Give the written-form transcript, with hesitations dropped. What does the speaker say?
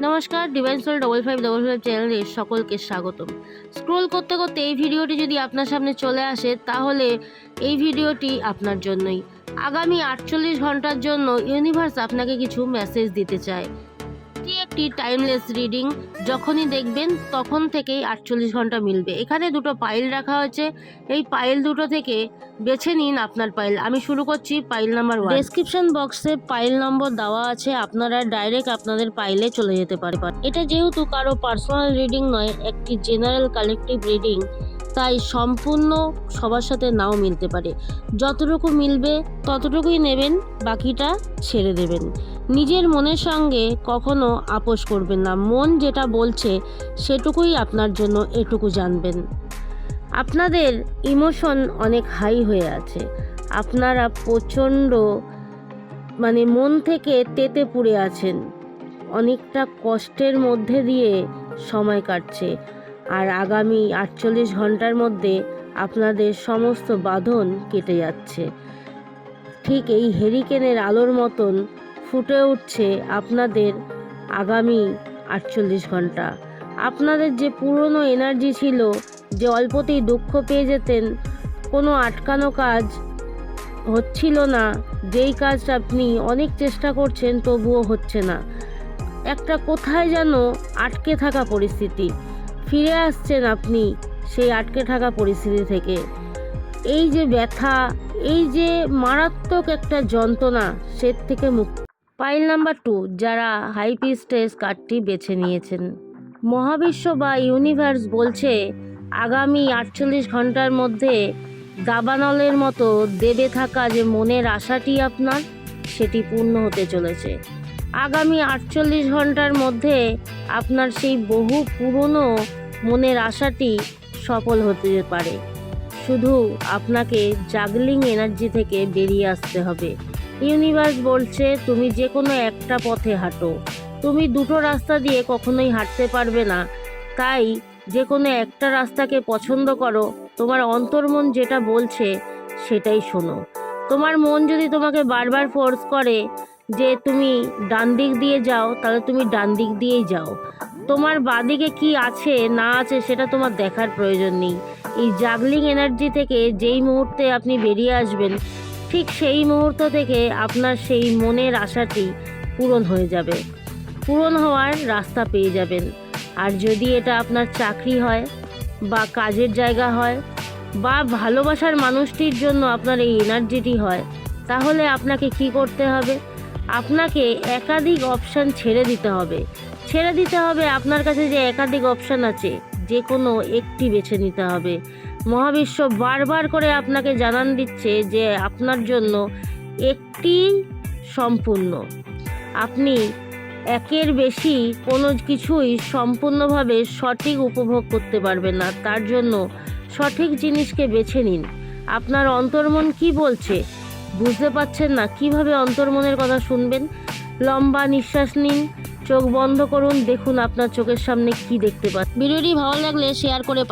নমস্কার, divine soul 5555 চ্যানেলে সকলকে স্বাগতম। স্ক্রোল করতে করতে এই ভিডিওটি যদি আপনার সামনে চলে আসে, তাহলে এই ভিডিওটি আপনার জন্যই। আগামী 48 ঘন্টার জন্য ইউনিভার্স আপনাকে কিছু মেসেজ দিতে চায়। এটি একটি টাইমলেস রিডিং। যখনই দেখবেন তখন থেকেই 48 ঘন্টা মিলবে। এখানে দুটো পাইল রাখা হয়েছে। এই পাইল দুটো থেকে বেছে নিন আপনার পাইল। আমি শুরু করছি পাইল নাম্বার 1। ডেসক্রিপশন বক্সে পাইল নম্বর দেওয়া আছে, আপনারা ডাইরেক্ট আপনাদের পাইলে চলে যেতে পারেন। এটা যেহেতু কারো পার্সোনাল রিডিং নয়, একটি জেনারেল কালেকটিভ রিডিং, তাই সম্পূর্ণ সবার সাথে নাও মিলতে পারে। যতটুকু মিলবে ততটুকুই নেবেন, বাকিটা ছেড়ে দেবেন। নিজের মনের সঙ্গে কখনো আপোষ করবেন না। মন যেটা বলছে সেটুকুই আপনার জন্য, এটুকু জানবেন। আপনাদের ইমোশন অনেক হাই হয়ে আছে। আপনারা প্রচণ্ড মন থেকে তেতে পুড়ে আছেন। অনেকটা কষ্টের মধ্যে দিয়ে সময় কাটছে। আর আগামী 48 ঘন্টার মধ্যে আপনাদের সমস্ত বাঁধন কেটে যাচ্ছে। ঠিক এই হেরিকেনের আলোর মতন ফুটে উঠছে আপনাদের আগামী 48 ঘন্টা। আপনাদের যে পুরনো এনার্জি ছিল, যে অল্পতেই দুঃখ পেয়ে যেতেন, কোনো আটকানো কাজ হচ্ছিল না, যেই কাজটা আপনি অনেক চেষ্টা করছেন তবুও হচ্ছে না, একটা কোথায় যেন আটকে থাকা পরিস্থিতি, ফিরে আসছেন আপনি সেই আটকে থাকা পরিস্থিতি থেকে। এই যে ব্যথা, এই যে মারাত্মক একটা যন্ত্রণা, সে থেকে মুক্তি। পাইল নাম্বার 2, যারা হাই প্রিস্টেস কার্ডটি বেছে নিয়েছেন, মহাবিশ্ব বা ইউনিভার্স বলছে আগামী 48 ঘন্টার মধ্যে দাবানলের মতো দেবে থাকা যে মনের আশাটি আপনার, সেটি পূর্ণ হতে চলেছে। আগামী 48 ঘন্টার মধ্যে আপনার সেই বহু পুরনো মনের আশাটি সফল হতে পারে। শুধু আপনাকে জাগলিং এনার্জি থেকে বেরিয়ে আসতে হবে। ইউনিভার্স বলছে তুমি যে কোনো একটা পথে হাঁটো, তুমি দুটো রাস্তা দিয়ে কখনোই হাঁটতে পারবে না। তাই যে কোনো একটা রাস্তাকে পছন্দ করো। তোমার অন্তর্মন যেটা বলছে সেটাই শোনো। তোমার মন যদি তোমাকে বারবার ফোর্স করে যে তুমি ডান দিক দিয়ে যাও, তাহলে তুমি ডান দিক দিয়েই যাও। তোমার বাঁদিকে কি আছে না আছে সেটা তোমার দেখার প্রয়োজন নেই। এই জাগলিং এনার্জি থেকে যেই মুহূর্তে আপনি বেরিয়ে আসবেন, ঠিক সেই মুহূর্ত থেকে আপনার সেই মনের আশাটি পূরণ হয়ে যাবে, পূরণ হওয়ার রাস্তা পেয়ে যাবেন। আর যদি এটা আপনার চাকরি হয় বা কাজের জায়গা হয় বা ভালোবাসার মানুষটির জন্য আপনার এই এনার্জিটি হয়, তাহলে আপনাকে কি করতে হবে? আপনাকে একাধিক অপশান ছেড়ে দিতে হবে। আপনার কাছে যে একাধিক অপশান আছে, যে কোনো একটি বেছে নিতে হবে। মহাবিশ্ব বারবার করে আপনাকে জানান দিচ্ছে যে আপনার জন্য একটি সম্পূর্ণ। আপনি একের বেশি কোনো কিছুই সম্পূর্ণভাবে সঠিক উপভোগ করতে পারবেন না। তার জন্য সঠিক জিনিসকে বেছে নিন। আপনার অন্তর্মন কি বলছে বুঝতে পারছেন না, কিভাবে অন্তর্মনের কথা শুনবেন? লম্বা নিঃশ্বাস নিন, চোখ বন্ধ করুন, দেখুন আপনার চোখের সামনে কি দেখতে পাচ্ছেন। ভিডিওটি ভালো লাগলে শেয়ার করে